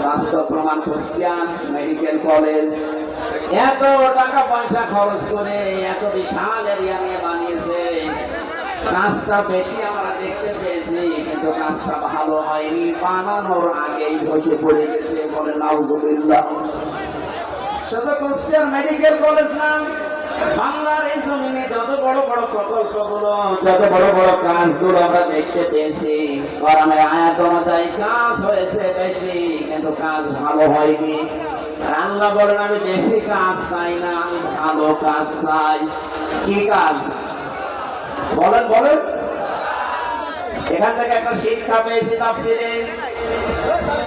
বাস্তব প্রমাণ কুষ্টিয়ান medical college এত টাকা পয়সা খরচ করে এত বিশাল এরিয়া নিয়ে বানিয়েছে। কাজটা বেশি আমরা দেখতে পেয়েছি, কিন্তু কাজটা ভালো হয়নি। বানানোর আগেই ধসে পড়ে গেছে। বলে নাউজুবিল্লাহ। শুধু কুষ্টিয়ার মেডিকেল কলেজ না, বাংলার এই জমিনে যত বড় বড় প্রকল্পগুলো, যত বড় বড় কাজগুলো আমরা দেখতে পেয়েছি, কোরআনের আয়াত অনুযায়ী কাজ হয়েছে বেশি, কিন্তু কাজ ভালো হয়নি। আল্লাহ বলেন, আমি বেশি কাজ চাই না, আমি ভালো কাজ চাই। কি কাজ বলেন বলেন। এখান থেকে একটা শিক্ষা পেয়েছি তাফসীরে,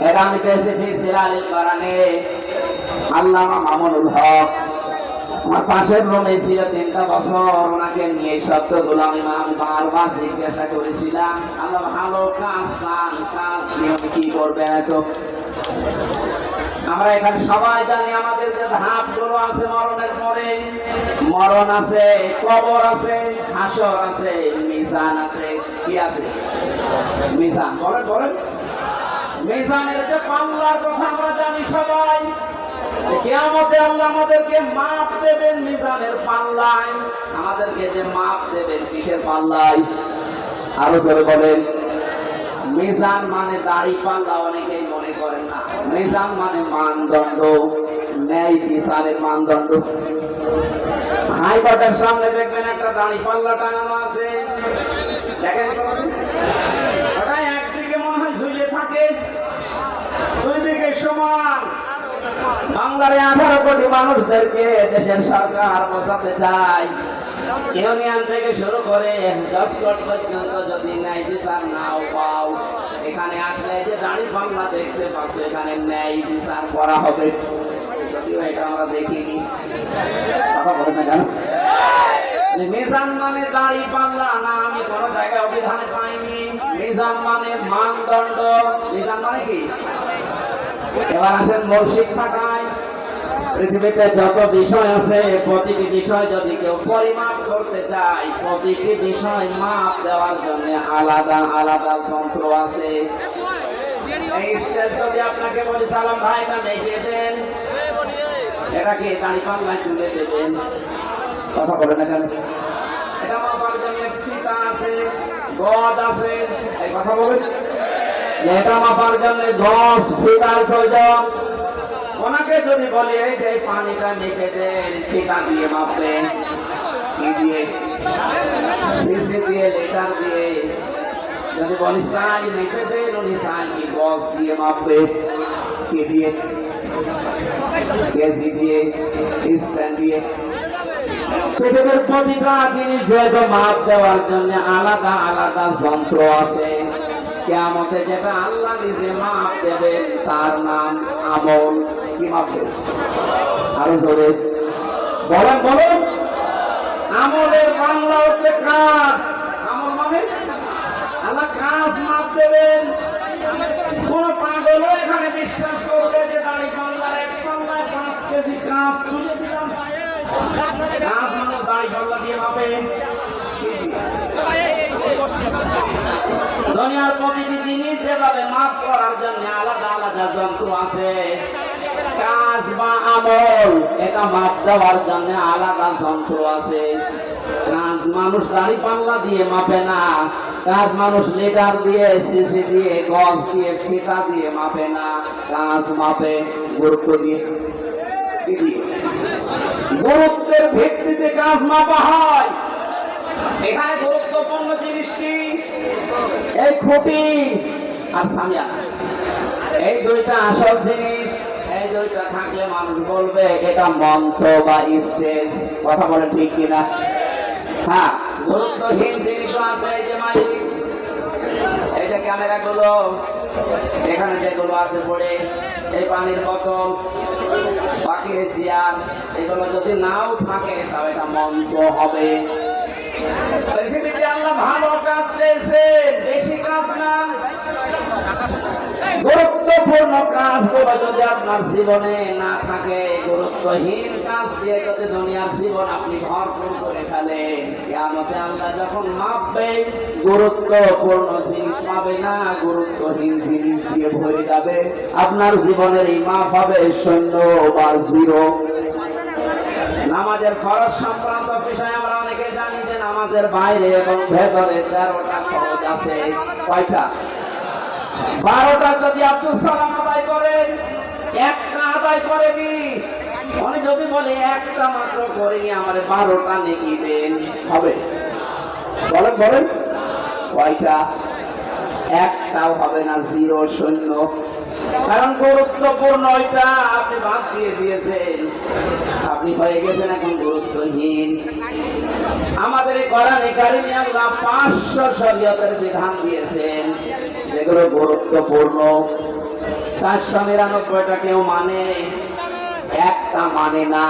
এটা আমি পেয়েছি ফিসিলালিল কোরআনে। আল্লামা মামুনুল হক আমার পাশের রুমে ছিল 3টা বছর। ওনাকে নিয়ে শব্দগুলো আমি বারবার জিজ্ঞাসা করেছিলাম। আল্লাহ ভালো কাজ চান, কাজ নিয়ে কি করবেন? এত আমরা এখানে সবাই জানি আমাদের যে ধাপগুলো আছে, মরণের পরে মরণ আছে, কবর আছে, হাসর আছে, মিজান আছে। কি আছে? মিজান। বলেন বলেন। মিজানের যে পাল্লার কথা আমরা জানি সবাই। কিয়ামতে আল্লাহ আমাদেরকে মাপ দেবেন মিজানের পাল্লায়। আমাদেরকে যে মাপ দেবেন কিসের পাল্লায়? আরো জোরে বলেন। মিজান মানে দাড়ি পাল্লা অনেকেই মনে করেন না। মিজান মানে মানদণ্ড, ন্যায় বিচারের মানদণ্ড। হাইকোর্টের সামনে দেখবেন একটা দাড়ি পাল্লা টাঙানো আছে, দেখেন ওটা একদিকে মনে হয় ঝুলে থাকে, দুই দিকে সমান। বাংলার 18 কোটি মানুষদেরকে দেশের সরকার বোঝাতে চায়, ইউনিয়ন থেকে শুরু করে জজকোর্ট পর্যন্ত যদি ন্যায় বিচার নাও পাও, এখানে আসলে যে দাড়ি পাল্লা দেখতে পাচ্ছ, এখানে ন্যায় বিচার করা হবে। যদিও এটা আমরা দেখিনি। কথা বলে না কেন? মিজান মানে দাড়ি পাল্লা না, আমি কোনো জায়গায় অভিধানে পাইনি। মিজান মানে মানদণ্ড। মিজান মানে কি? এবার আসেন মূল শিক্ষাটায়। পৃথিবীতে যত বিষয় আছে, প্রতিটি বিষয় যদি কেউ পরিমাপ করতে চায়, প্রতিটি বিষয় মাপ দেওয়ার জন্য আলাদা আলাদা যন্ত্র আছে। এই স্টেজ যদি আপনাকে বলি, সালাম ভাই এটা দেখিয়ে দেন, এটাকে দাড়ি পাল্লায় তুলে দেবেন। কথা বলে না কেন? এটা মাপার জন্য ফিতা আছে, গজ আছে। এই কথা বলেন। এটা মাপার জন্য গজ, ফিতার প্রয়োজন। ওনাকে যদি বলি এই যে পানিটা মেপে দেন, ফিতা দিয়ে মাপবেন। কি দিয়ে? সিসি দিয়ে, লিটার দিয়ে। যদি বলি সাইজ মেপে দেন, উনি সাইজ কি গজ দিয়ে মাপবে। কি দিয়ে? কেজি দিয়ে, স্ট্যান্ড দিয়ে। পৃথিবীর প্রতিটা জিনিস যেহেতু মাপ দেওয়ার জন্য আলাদা আলাদা যন্ত্র আছে। কিয়ামতে যেটা আল্লাহ নিজে মাপ দেবে তার নাম আমল। কি মাপবে? আরো জোরে বলেন বলেন। আমলের বাংলা হচ্ছে কাজ। আমল মানে আল্লাহ কাজ মাপ দেবেন। কোন পাগলও এখানে বিশ্বাস করবে যে দাড়ি পাল্লার এক পাল্লায় 5 কেজি কাজ তুলেছিলাম। কাজ মানে দাড়ি পাল্লা দিয়ে মাপে। দুনিয়ার প্রতিটি জিনিস যেভাবে মাপ করার জন্য আলাদা আলাদা যন্ত্র আছে, কাজ বা আমল এটা মাপ দেওয়ার জন্য আলাদা যন্ত্র আছে। কাজ মানুষ দাড়ি পাল্লা দিয়ে মাপে না। কাজ মানুষ লিটার দিয়ে, সিসি দিয়ে, গজ দিয়ে, ফিতা দিয়ে মাপে না। কাজ মাপে গুরুত্ব দিয়ে। গুরুত্বের ভিত্তিতে কাজ মাপা হয়। এখানে গুরুত্বপূর্ণ জিনিস কি? এই খুঁটি আর সামিয়া, এই দুইটা আসল জিনিস। এই দুইটা থাকলে মানুষ বলবে এটা মঞ্চ বা স্টেজ। কথা বলে ঠিক কিনা? হ্যাঁ, গুরুত্বহীন জিনিসও আছে। এই যে মাইক, এই যে ক্যামেরা গুলো, এখানে যেগুলো আছে পড়ে, এই পানির বোতল, বাকি চেয়ার, এগুলো যদি নাও থাকে তাহলে এটা মঞ্চ হবে। পৃথিবীতে আল্লাহ ভালো কাজ চেয়েছে, বেশি কাজ না। গুরুত্বপূর্ণ গুরুত্বপূর্ণ কাজগুলো যদি আপনার জীবনে না থাকে, গুরুত্বহীন কাজ দিয়ে যদি দুনিয়ার জীবন আপনি ভরপুর করে ফেলেন, কিয়ামতে আল্লাহ যখন মাপবেন গুরুত্বপূর্ণ জিনিস পাবে না, গুরুত্বহীন জিনিস দিয়ে ভরে যাবে। আপনার জীবনের এই মাপ হবে শূন্য বা জিরো। নামাজের ফরজ সংক্রান্ত বিষয়ে আমরা অনেকে জানি যে নামাজের বাইরে এবং ভেতরে 13টা ফরজ আছে। কয়টা? 12টা যদি আব্দুল সালাম আদায় করেন, একটা আদায় করেনি। উনি যদি বলে একটা মাত্র করেনি, আমার 12টা নেকি দেন, হবে? বলেন বলেন, কয়টা? একটাও হবে না, জিরো, শূন্য। কারণ গুরুত্বপূর্ণ ওইটা আপনি বাদ দিয়ে দিয়েছেন, আপনি হয়ে গেছেন এখন গুরুত্বহীন। আমাদের এই কোরআনে কারিমে আল্লাহ 500 শরীয়তের বিধান দিয়েছেন, যেগুলো গুরুত্বপূর্ণ। 499টা কেউ মানে, একটা মানে না।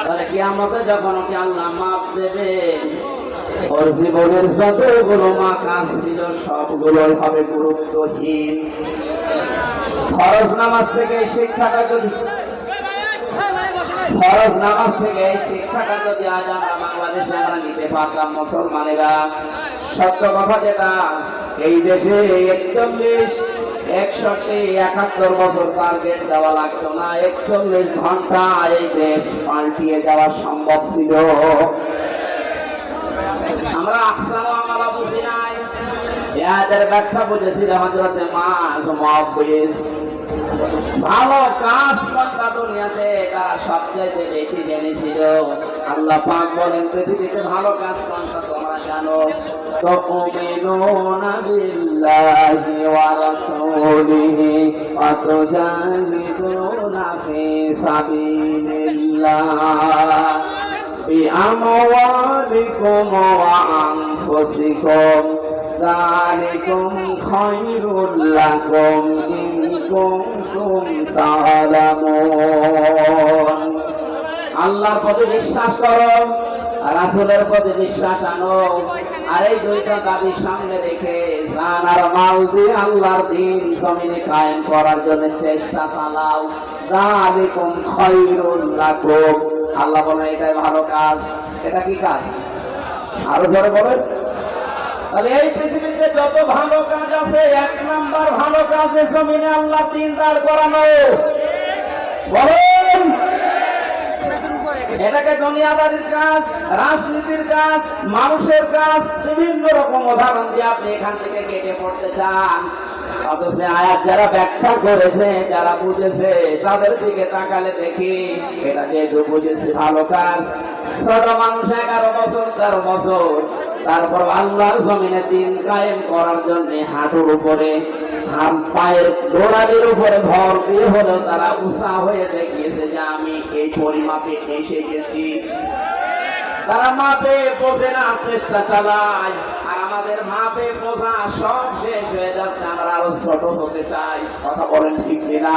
তাহলে কিয়ামতে যখন ওকে আল্লাহ মাপ দেবেন, ওর জীবনের যতগুলো মা কাজ ছিল সবগুলোই হবে গুরুত্বহীন। ফরজ নামাজ থেকে এই শিক্ষাটা যদি আজ আমরা বাংলাদেশে আমরা নিতে পারতাম, মুসলমানেরা, সত্য কথা যেটা, এই দেশে 41, 61, 71 বছর টার্গেট দেওয়া লাগতো না, 41 ঘন্টা এই দেশ পাল্টিয়ে যাওয়া সম্ভব ছিল। আমরা আহসান আমরা বুঝি নাই, এদের ব্যাখ্যা বুঝেছিল হযরতে মাস মুআব্বিস। ভালো কাজ কোনটা দুনিয়াতে তারা সবচেয়ে বেশি জেনেছিল। আল্লাহ পাক বলেন পৃথিবীতে ভালো কাজ কোনটা তোমরা জানো? তুমিনুনা বিল্লাহি ওয়া রাসূলিহি ওয়া তুজাহিদুনা ফি সাবিলিল্লাহ বিআমওয়ালিকুম ওয়া আনফুসিকুম যালিকুম খায়রুল লাকুম ইন কুনতুম তা'লামুন। আল্লাহর প্রতি বিশ্বাস করো, রাসূলের প্রতি বিশ্বাস আনো, আর এই দুইটা দাবি সামনে রেখে জান আর মাল দিয়ে আল্লাহর দ্বীন জমিনে কায়েম করার জন্য চেষ্টা চালাও। যালিকুম খায়রুল লাকুম। আল্লাহ বলেন এটাই ভালো কাজ। এটা কি কাজ? আরো জোরে বলেন। তাহলে এই পৃথিবীতে যত ভালো কাজ আছে, 1 নাম্বার ভালো কাজে জমিনে আল্লাহ দ্বীন দাঁড় করানো। বলেন, এটাকে দুনিয়াদারির কাজ, রাজনীতির কাজ, মানুষের কাজ, বিভিন্ন রকম উদাহরণ দিয়ে আপনি এখান থেকে কেটে পড়তে চান। অথচ আয়াত যারা ব্যাখ্যা করেছে, যারা বুঝেছে, তাদের দিকে তাকালে দেখি এটা যেহেতু বুঝেছে ভালো কাজ। ছোট মানুষ 11 বছর 13 বছর, তারপর আল্লাহর জমিনে দ্বীন কায়েম করার জন্য হাঁটুর উপরে, পায়ের গোড়ালির উপরে ভর দিয়ে হলেও তারা উঁচা হয়ে দেখিয়েছে যে আমি এই পরিমাপে এসে গেছি। তারা মাপে বোঝে না, চেষ্টা চালায়, আর আমাদের মাপে বোঝা সব শেষ হয়ে যাচ্ছে। আমরা আরো ছোট হতে চাই। কথা বলেন ঠিক কিনা?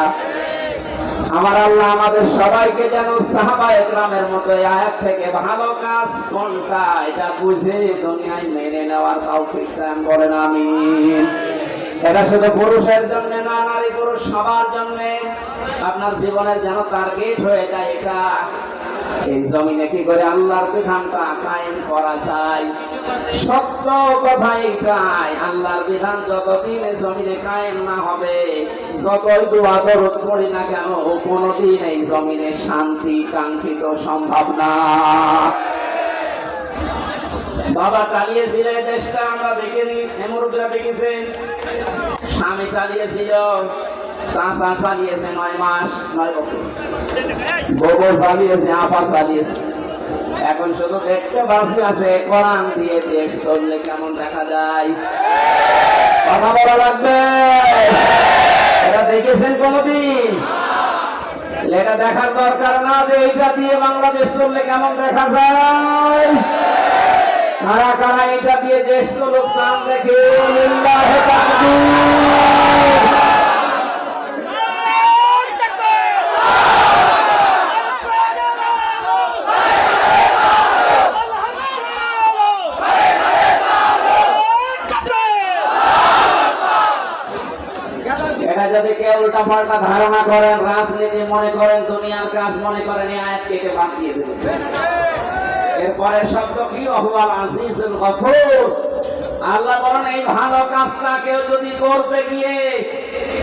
আমার আল্লাহ আমাদের সবাইকে যেন সাহাবায়ে কেরামের মতো আয়াত থেকে ভালো কাজ কোনটা এটা বুঝে দুনিয়ায় মেনে নেওয়ার তৌফিক দান করেন, আমিন। এটা শুধু পুরুষের জন্য না, নারী পুরুষ সবার জন্য আপনার জীবনের যেন টার্গেট হয়ে যায় এটা, এই জমিনে কি করে আল্লাহর বিধানটা কায়েম করা যায়। সত্য কথা এটাই, আল্লাহর বিধান যতদিন জমিনে কায়েম না হবে, যতই দোয়া দরুদ করি না কেন, কোনদিন এই জমিনে শান্তি কাঙ্ক্ষিত সম্ভব না। বাবা চালিয়েছিল এই দেশটা, আমরা দেখিনি, মুরব্বিরা দেখেছেন। স্বামী চালিয়েছিল, চাচা চালিয়েছে 9 মাস 9 বছর, বউ চালিয়েছে, আপা চালিয়েছে। এখন শুধু দেখতে বাকি আছে কোরআন দিয়ে দেশ চললে কেমন দেখা যায়। কথা বলা লাগবে। এটা দেখেছেন কোনদিন? এটা দেখার দরকার না যে এইটা দিয়ে বাংলাদেশ চললে কেমন দেখা যায়। কারা কারা এটা দিয়ে দেশ চলুক চান দেখে। লিল্লাহি তাকবীর। এটা যদি কেউ উল্টা পাল্টা ধারণা করেন, রাজনীতি মনে করেন, দুনিয়ার কাজ মনে করেন, এই আয়াত কেটে বাদ দিয়ে দেবেন। এরপরে শব্দ কি? ওয়াহুয়াল আজিজুল গফুর। আল্লাহ বলেন এই ভালো কাজটা কেউ যদি করতে গিয়ে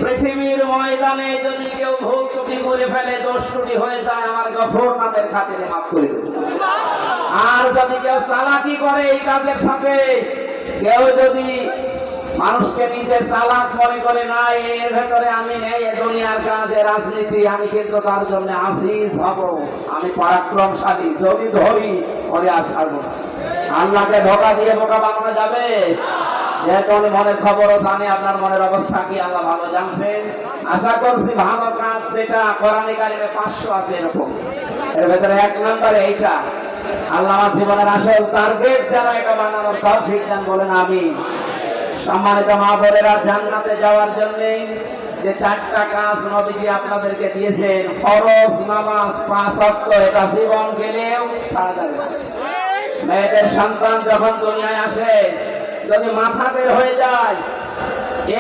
পৃথিবীর ময়দানে যদি কেউ ভুল ত্রুটি করে ফেলে, দোষ ত্রুটি হয়ে যায়, আমার গফুর তাদের খাতিরে মাফ করে দেবে। আর যদি কেউ চালাকি করে এই কাজের সাথে, কেউ যদি মানুষকে নিজে চালাক মনে করে, না এর ভেতরে আমি নেই, এ দুনিয়ার কাজে রাজনীতি, আমি কিন্তু তার জন্য আজিজ হব, আমি পরাক্রমশালী, যদি ধরি ওরে আর ছাড়বো না। আল্লাহকে ধোঁকা দিয়ে বোকা বানানো যাবে? যেহেতু উনি মনের খবরও জানে, আপনার মনের অবস্থা কি আল্লাহ ভালো জানছেন। আশা করছি ভালো কাজ যেটা কোরআনে কারিমে 500 আছে এরকম, এর ভেতরে 1 নম্বরে এইটা। আল্লাহ আমার জীবনের আসল টার্গেট যেন এটা বানানোর তৌফিক দান, বলেন আমিন। সম্মানিত মা বোনেরা, জান্নাতে যাওয়ার জন্য যে 4টা কাজ নবীজি আপনাদেরকে দিয়েছেন, ফরজ নামাজ 5 ওয়াক্ত, এটা জীবন গেলেও ছাড়া যাবে না। মেয়েদের সন্তান যখন দুনিয়ায় আসে, যদি মাথা বের হয়ে যায়,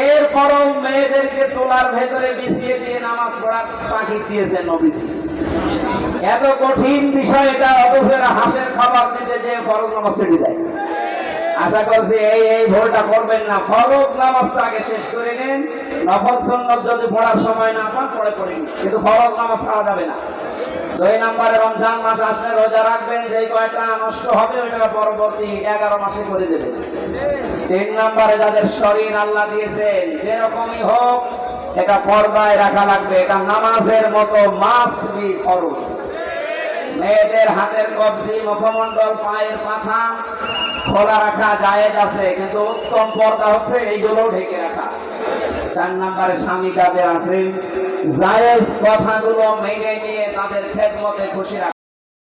এরপরও মেয়েদেরকে তোলার ভেতরে বিছিয়ে দিয়ে নামাজ পড়ার তাগিদ দিয়েছেন নবীজি। এত কঠিন বিষয় এটা, অথচ হাঁসের খাবার দিতে যে ফরজ নামাজ ছেড়ে দেয়। আশা করছি এই ভুলটা করবেন না। ফরজ নামাজটা আগে শেষ করে নিন, নফল সুন্নাত যদি পড়ার সময় না পান পড়ে নিন, কিন্তু ফরজ নামাজ ছাড়া যাবে না। 2 নম্বরে রমজান মাস আসলে রোজা রাখবেন, যে কয়টা নষ্ট হবে ওইটা পরবর্তী 11 মাসে করে দেবেন। 3 নম্বরে যাদের শরীর আল্লাহ দিয়েছেন, যেরকমই হোক এটা পর্দায় রাখা লাগবে, এটা নামাজের মতো মাস্ট বি ফরজ। মেয়েদের হাতের কবজি, মুখমণ্ডল, পায়ের পাথা খোলা রাখা জায়েজ আছে, কিন্তু উত্তম পর্দা হচ্ছে এইগুলো ঢেকে রাখা। 4 নম্বরে স্বামী কাদের আছে, জায়েজ কথাগুলো মেনে নিয়ে তাদের খেদমতে খুশি রাখা।